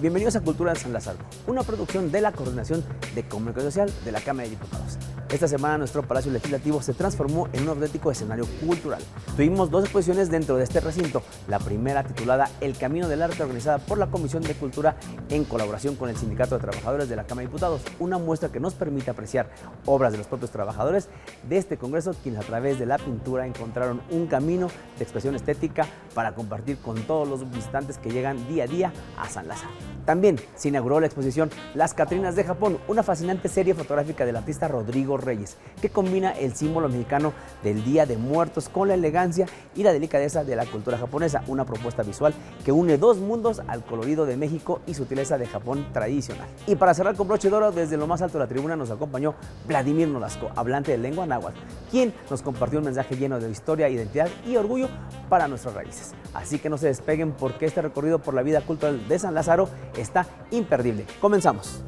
Bienvenidos a Cultura de San Lázaro, una producción de la Coordinación de Comunicación Social de la Cámara de Diputados. Esta semana nuestro Palacio Legislativo se transformó en un auténtico escenario cultural. Tuvimos dos exposiciones dentro de este recinto. La primera, titulada El Camino del Arte, organizada por la Comisión de Cultura en colaboración con el Sindicato de Trabajadores de la Cámara de Diputados. Una muestra que nos permite apreciar obras de los propios trabajadores de este congreso, quienes a través de la pintura encontraron un camino de expresión estética para compartir con todos los visitantes que llegan día a día a San Lázaro. También se inauguró la exposición Las Catrinas de Japón, una fascinante serie fotográfica del artista Rodrigo Reyes, que combina el símbolo mexicano del Día de Muertos con la elegancia y la delicadeza de la cultura japonesa, una propuesta visual que une dos mundos al colorido de México y sutileza de Japón tradicional. Y para cerrar con broche de oro, desde lo más alto de la tribuna nos acompañó Vladimir Nolasco, hablante de lengua náhuatl, quien nos compartió un mensaje lleno de historia, identidad y orgullo para nuestras raíces. Así que no se despeguen, porque este recorrido por la vida cultural de San Lázaro está imperdible. Comenzamos.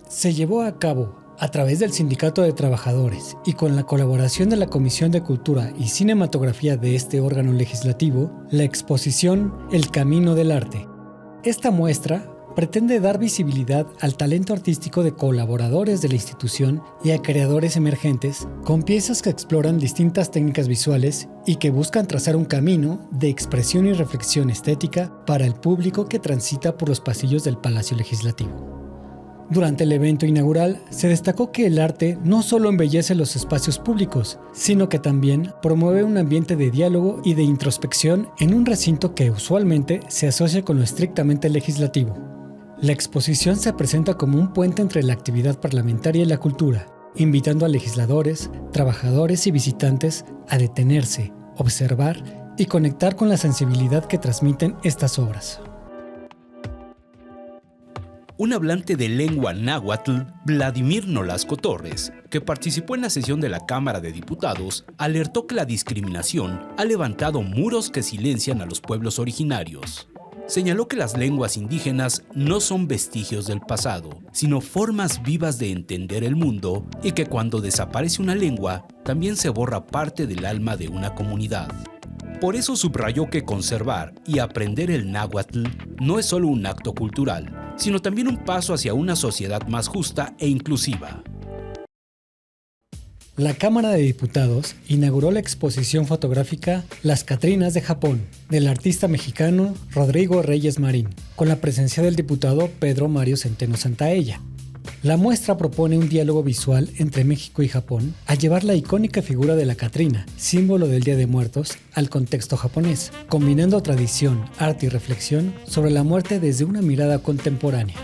Se llevó a cabo a través del Sindicato de Trabajadores y con la colaboración de la Comisión de Cultura y Cinematografía de este órgano legislativo, la exposición El Camino del Arte. Esta muestra pretende dar visibilidad al talento artístico de colaboradores de la institución y a creadores emergentes con piezas que exploran distintas técnicas visuales y que buscan trazar un camino de expresión y reflexión estética para el público que transita por los pasillos del Palacio Legislativo. Durante el evento inaugural se destacó que el arte no solo embellece los espacios públicos, sino que también promueve un ambiente de diálogo y de introspección en un recinto que usualmente se asocia con lo estrictamente legislativo. La exposición se presenta como un puente entre la actividad parlamentaria y la cultura, invitando a legisladores, trabajadores y visitantes a detenerse, observar y conectar con la sensibilidad que transmiten estas obras. Un hablante de lengua náhuatl, Vladimir Nolasco Torres, que participó en la sesión de la Cámara de Diputados, alertó que la discriminación ha levantado muros que silencian a los pueblos originarios. Señaló que las lenguas indígenas no son vestigios del pasado, sino formas vivas de entender el mundo, y que cuando desaparece una lengua, también se borra parte del alma de una comunidad. Por eso subrayó que conservar y aprender el náhuatl no es solo un acto cultural, sino también un paso hacia una sociedad más justa e inclusiva. La Cámara de Diputados inauguró la exposición fotográfica Las Catrinas de Japón, del artista mexicano Rodrigo Reyes Marín, con la presencia del diputado Pedro Mario Centeno Santaella. La muestra propone un diálogo visual entre México y Japón al llevar la icónica figura de la Catrina, símbolo del Día de Muertos, al contexto japonés, combinando tradición, arte y reflexión sobre la muerte desde una mirada contemporánea.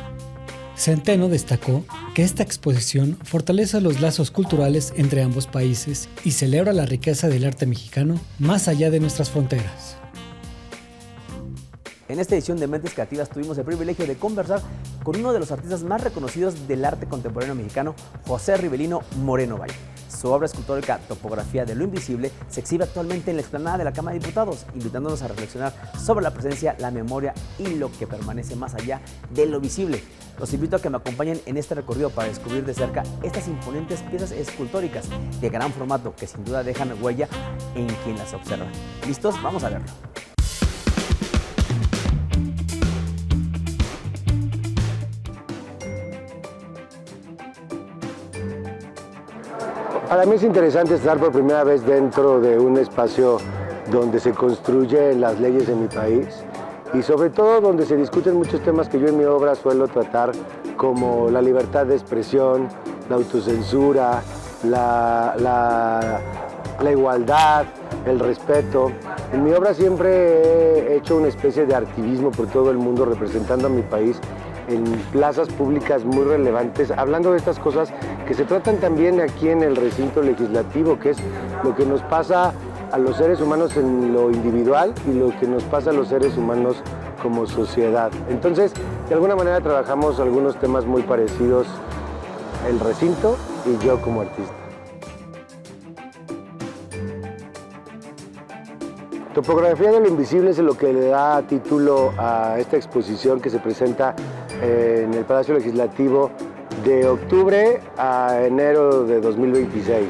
Centeno destacó que esta exposición fortalece los lazos culturales entre ambos países y celebra la riqueza del arte mexicano más allá de nuestras fronteras. En esta edición de Mentes Creativas tuvimos el privilegio de conversar con uno de los artistas más reconocidos del arte contemporáneo mexicano, José Rivelino Moreno Valle. Su obra escultórica Topografía de lo Invisible se exhibe actualmente en la explanada de la Cámara de Diputados, invitándonos a reflexionar sobre la presencia, la memoria y lo que permanece más allá de lo visible. Los invito a que me acompañen en este recorrido para descubrir de cerca estas imponentes piezas escultóricas de gran formato que sin duda dejan huella en quien las observa. ¿Listos? Vamos a verlo. Para mí es interesante estar por primera vez dentro de un espacio donde se construyen las leyes de mi país y sobre todo donde se discuten muchos temas que yo en mi obra suelo tratar, como la libertad de expresión, la autocensura, la igualdad, el respeto. En mi obra siempre he hecho una especie de activismo por todo el mundo representando a mi país en plazas públicas muy relevantes, hablando de estas cosas que se tratan también aquí en el recinto legislativo, que es lo que nos pasa a los seres humanos en lo individual y lo que nos pasa a los seres humanos como sociedad. Entonces, de alguna manera trabajamos algunos temas muy parecidos, el recinto y yo como artista. Topografía de lo Invisible es lo que le da título a esta exposición que se presenta en el Palacio Legislativo de octubre a enero de 2026.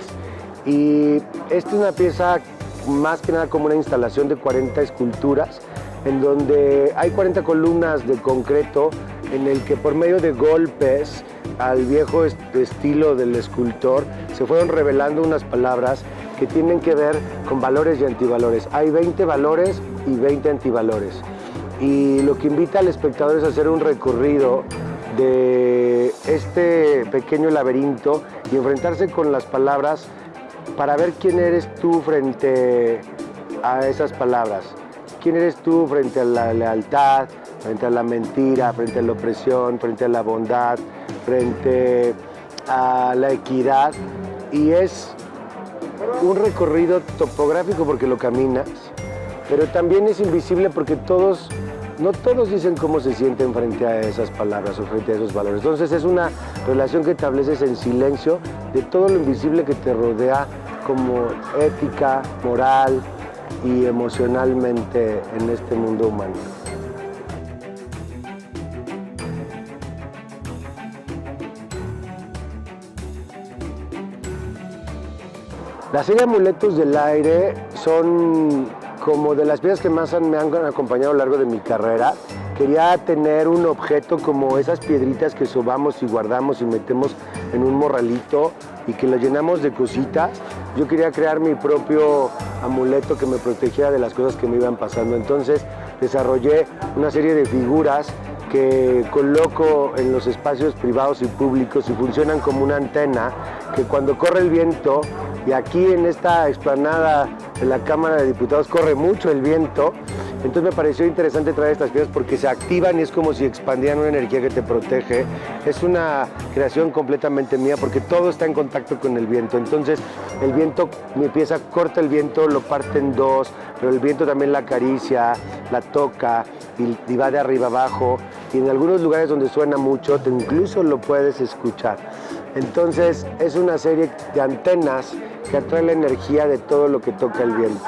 Y esta es una pieza más que nada como una instalación de 40 esculturas en donde hay 40 columnas de concreto en el que por medio de golpes al viejo estilo del escultor se fueron revelando unas palabras que tienen que ver con valores y antivalores. Hay 20 valores y 20 antivalores. Y lo que invita al espectador es a hacer un recorrido de este pequeño laberinto y enfrentarse con las palabras para ver quién eres tú frente a esas palabras. ¿Quién eres tú frente a la lealtad, frente a la mentira, frente a la opresión, frente a la bondad, frente a la equidad? Y es un recorrido topográfico porque lo caminas, pero también es invisible porque no todos dicen cómo se sienten frente a esas palabras o frente a esos valores. Entonces es una relación que estableces en silencio de todo lo invisible que te rodea como ética, moral y emocionalmente en este mundo humano. La serie Amuletos del Aire son como de las piezas que más me han acompañado a lo largo de mi carrera. Quería tener un objeto como esas piedritas que sobamos y guardamos y metemos en un morralito y que lo llenamos de cositas. Yo quería crear mi propio amuleto que me protegiera de las cosas que me iban pasando. Entonces desarrollé una serie de figuras que coloco en los espacios privados y públicos y funcionan como una antena que cuando corre el viento, y aquí en esta explanada de la Cámara de Diputados corre mucho el viento, entonces me pareció interesante traer estas piezas porque se activan y es como si expandieran una energía que te protege. Es una creación completamente mía porque todo está en contacto con el viento. Entonces el viento, mi pieza corta el viento, lo parte en dos, pero el viento también la acaricia, la toca y va de arriba abajo. Y en algunos lugares donde suena mucho, incluso lo puedes escuchar. Entonces es una serie de antenas que atrae la energía de todo lo que toca el viento.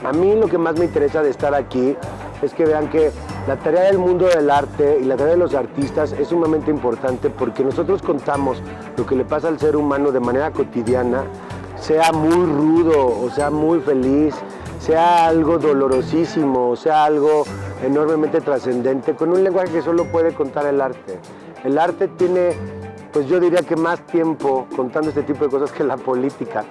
A mí lo que más me interesa de estar aquí es que vean que la tarea del mundo del arte y la tarea de los artistas es sumamente importante porque nosotros contamos lo que le pasa al ser humano de manera cotidiana, sea muy rudo o sea muy feliz, sea algo dolorosísimo, sea algo enormemente trascendente, con un lenguaje que solo puede contar el arte. El arte tiene, pues yo diría que más tiempo contando este tipo de cosas que la política.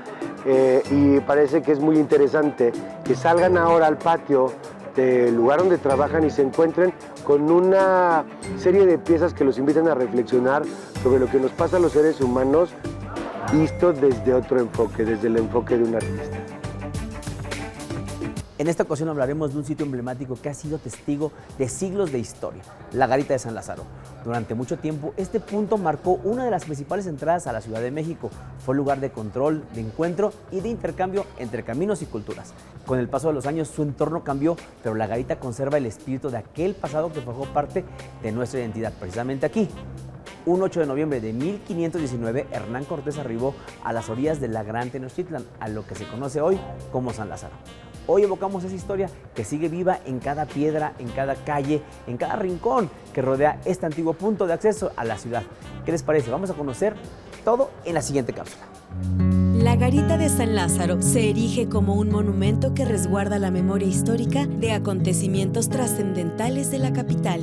Y parece que es muy interesante que salgan ahora al patio del lugar donde trabajan y se encuentren con una serie de piezas que los invitan a reflexionar sobre lo que nos pasa a los seres humanos visto desde otro enfoque, desde el enfoque de un artista. En esta ocasión hablaremos de un sitio emblemático que ha sido testigo de siglos de historia, la Garita de San Lázaro. Durante mucho tiempo, este punto marcó una de las principales entradas a la Ciudad de México. Fue lugar de control, de encuentro y de intercambio entre caminos y culturas. Con el paso de los años, su entorno cambió, pero la Garita conserva el espíritu de aquel pasado que formó parte de nuestra identidad, precisamente aquí. Un 8 de noviembre de 1519, Hernán Cortés arribó a las orillas de la Gran Tenochtitlan, a lo que se conoce hoy como San Lázaro. Hoy evocamos esa historia que sigue viva en cada piedra, en cada calle, en cada rincón que rodea este antiguo punto de acceso a la ciudad. ¿Qué les parece? Vamos a conocer todo en la siguiente cápsula. La Garita de San Lázaro se erige como un monumento que resguarda la memoria histórica de acontecimientos trascendentales de la capital.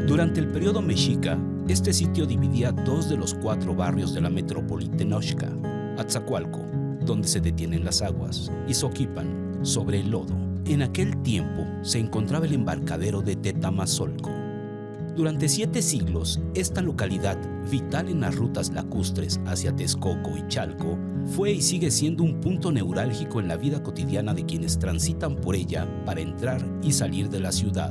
Durante el periodo mexica, este sitio dividía 2 de los 4 barrios de la metrópoli Tenochca, Atzacualco, donde se detienen las aguas, y Zoquipan, sobre el lodo. En aquel tiempo se encontraba el embarcadero de Tetamazolco. Durante 7 siglos, esta localidad, vital en las rutas lacustres hacia Texcoco y Chalco, fue y sigue siendo un punto neurálgico en la vida cotidiana de quienes transitan por ella para entrar y salir de la ciudad.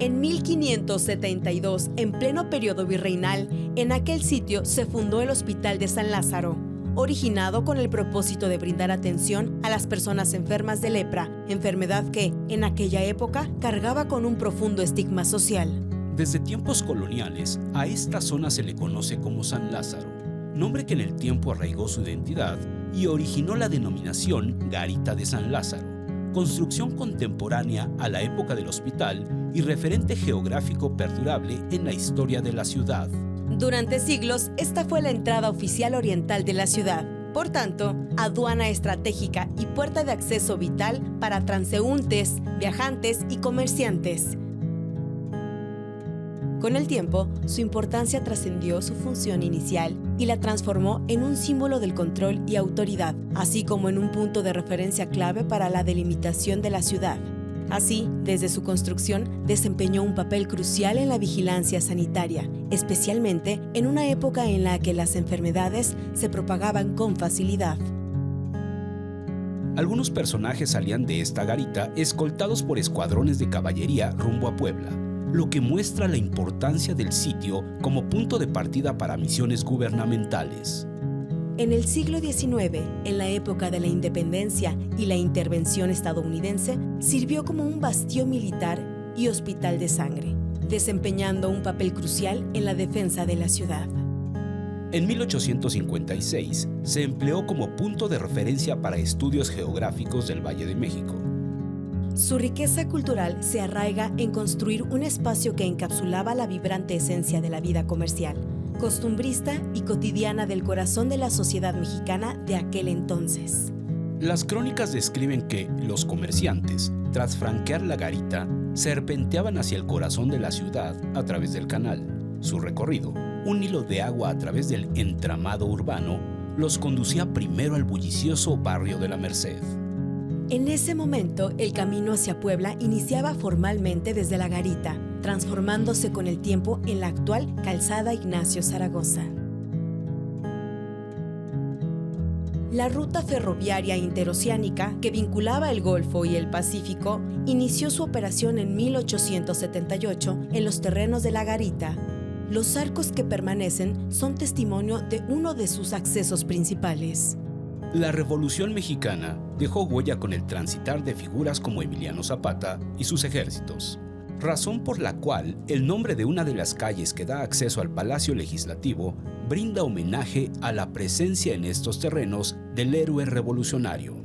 En 1572, en pleno periodo virreinal, en aquel sitio se fundó el Hospital de San Lázaro, originado con el propósito de brindar atención a las personas enfermas de lepra, enfermedad que, en aquella época, cargaba con un profundo estigma social. Desde tiempos coloniales, a esta zona se le conoce como San Lázaro, nombre que en el tiempo arraigó su identidad y originó la denominación Garita de San Lázaro, construcción contemporánea a la época del hospital y referente geográfico perdurable en la historia de la ciudad. Durante siglos, esta fue la entrada oficial oriental de la ciudad. Por tanto, aduana estratégica y puerta de acceso vital para transeúntes, viajantes y comerciantes. Con el tiempo, su importancia trascendió su función inicial y la transformó en un símbolo del control y autoridad, así como en un punto de referencia clave para la delimitación de la ciudad. Así, desde su construcción, desempeñó un papel crucial en la vigilancia sanitaria, especialmente en una época en la que las enfermedades se propagaban con facilidad. Algunos personajes salían de esta garita escoltados por escuadrones de caballería rumbo a Puebla, lo que muestra la importancia del sitio como punto de partida para misiones gubernamentales. En el siglo XIX, en la época de la independencia y la intervención estadounidense, sirvió como un bastión militar y hospital de sangre, desempeñando un papel crucial en la defensa de la ciudad. En 1856 se empleó como punto de referencia para estudios geográficos del Valle de México. Su riqueza cultural se arraiga en construir un espacio que encapsulaba la vibrante esencia de la vida comercial, costumbrista y cotidiana del corazón de la sociedad mexicana de aquel entonces. Las crónicas describen que los comerciantes, tras franquear la garita, serpenteaban hacia el corazón de la ciudad a través del canal. Su recorrido, un hilo de agua a través del entramado urbano, los conducía primero al bullicioso barrio de la Merced. En ese momento, el camino hacia Puebla iniciaba formalmente desde la garita, transformándose con el tiempo en la actual Calzada Ignacio Zaragoza. La ruta ferroviaria interoceánica que vinculaba el Golfo y el Pacífico inició su operación en 1878 en los terrenos de la garita. Los arcos que permanecen son testimonio de uno de sus accesos principales. La Revolución Mexicana dejó huella con el transitar de figuras como Emiliano Zapata y sus ejércitos, razón por la cual el nombre de una de las calles que da acceso al Palacio Legislativo brinda homenaje a la presencia en estos terrenos del héroe revolucionario.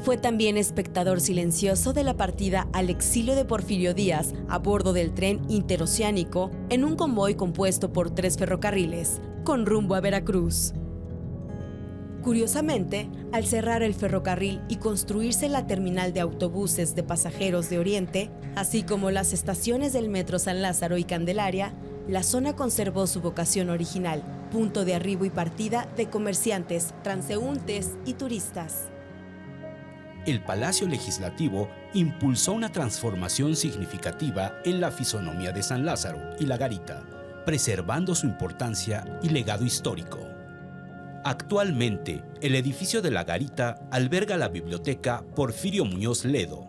Fue también espectador silencioso de la partida al exilio de Porfirio Díaz a bordo del tren interoceánico en un convoy compuesto por 3 ferrocarriles, con rumbo a Veracruz. Curiosamente, al cerrar el ferrocarril y construirse la terminal de autobuses de pasajeros de Oriente, así como las estaciones del Metro San Lázaro y Candelaria, la zona conservó su vocación original, punto de arribo y partida de comerciantes, transeúntes y turistas. El Palacio Legislativo impulsó una transformación significativa en la fisonomía de San Lázaro y la garita, preservando su importancia y legado histórico. Actualmente, el edificio de la garita alberga la biblioteca Porfirio Muñoz Ledo.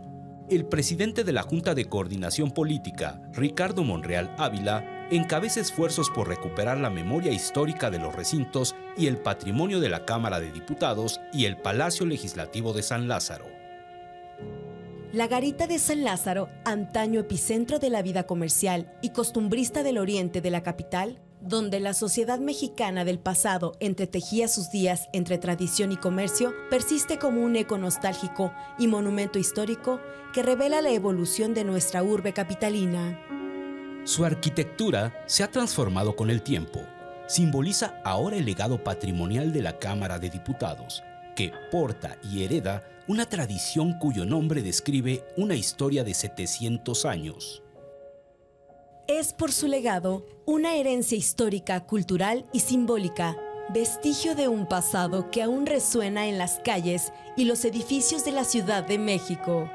El presidente de la Junta de Coordinación Política, Ricardo Monreal Ávila, encabeza esfuerzos por recuperar la memoria histórica de los recintos y el patrimonio de la Cámara de Diputados y el Palacio Legislativo de San Lázaro. La garita de San Lázaro, antaño epicentro de la vida comercial y costumbrista del oriente de la capital, donde la sociedad mexicana del pasado entretejía sus días entre tradición y comercio, persiste como un eco nostálgico y monumento histórico que revela la evolución de nuestra urbe capitalina. Su arquitectura se ha transformado con el tiempo. Simboliza ahora el legado patrimonial de la Cámara de Diputados, que porta y hereda una tradición cuyo nombre describe una historia de 700 años. Es por su legado una herencia histórica, cultural y simbólica, vestigio de un pasado que aún resuena en las calles y los edificios de la Ciudad de México.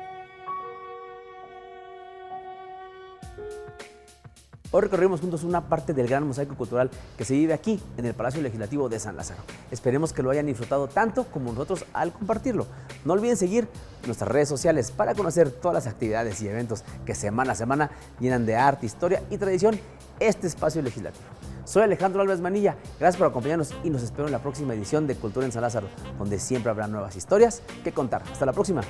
Hoy recorrimos juntos una parte del gran mosaico cultural que se vive aquí, en el Palacio Legislativo de San Lázaro. Esperemos que lo hayan disfrutado tanto como nosotros al compartirlo. No olviden seguir nuestras redes sociales para conocer todas las actividades y eventos que semana a semana llenan de arte, historia y tradición este espacio legislativo. Soy Alejandro Álvarez Manilla, gracias por acompañarnos y nos espero en la próxima edición de Cultura en San Lázaro, donde siempre habrá nuevas historias que contar. Hasta la próxima.